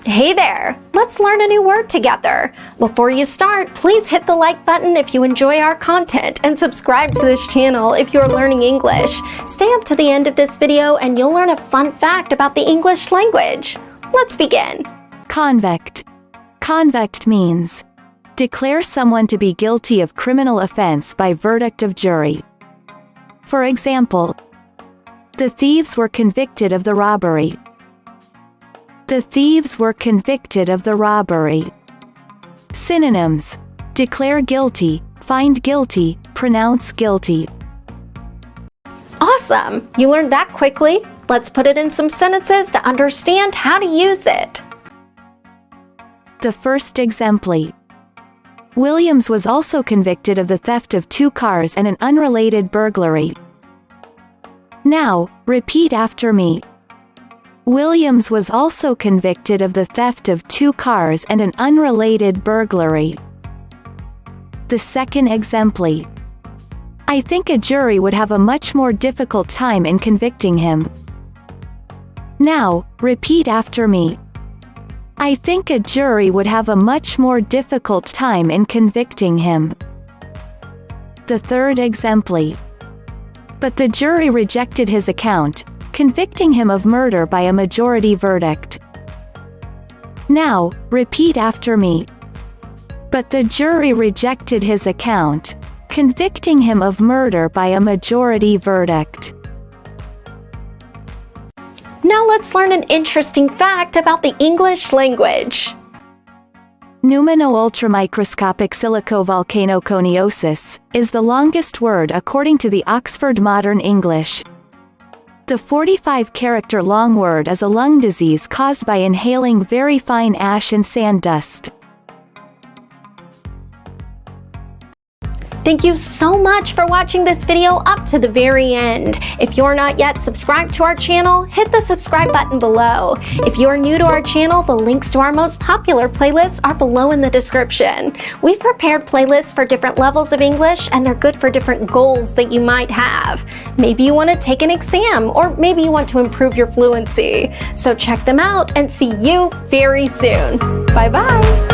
Hey there! Let's learn a new word together. Before you start, please hit the like button if you enjoy our content and subscribe to this channel if you're learning English. Stay up to the end of this video and you'll learn a fun fact about the English language. Let's begin. Convict. Convict means declare someone to be guilty of criminal offense by verdict of jury. For example, the thieves were convicted of the robbery. The thieves were convicted of the robbery. Synonyms: declare guilty, find guilty, pronounce guilty. Awesome! You learned that quickly. Let's put it in some sentences to understand how to use it. The first exemplar. Williams was also convicted of the theft of 2 cars and an unrelated burglary. Now, repeat after me. Williams was also convicted of the theft of 2 cars and an unrelated burglary. The second exemplar. I think a jury would have a much more difficult time in convicting him. Now, repeat after me. I think a jury would have a much more difficult time in convicting him. The third exemplar. But the jury rejected his account, convicting him of murder by a majority verdict. Now, repeat after me. But the jury rejected his account, convicting him of murder by a majority verdict. Now let's learn an interesting fact about the English language. Pneumano-ultramicroscopic silicovolcanoconiosis is the longest word according to the Oxford Modern English. The 45-character long word is a lung disease caused by inhaling very fine ash and sand dust. Thank you so much for watching this video up to the very end. If you're not yet subscribed to our channel, hit the subscribe button below. If you're new to our channel, the links to our most popular playlists are below in the description. We've prepared playlists for different levels of English, and they're good for different goals that you might have. Maybe you want to take an exam, or maybe you want to improve your fluency. So check them out and see you very soon. Bye-bye.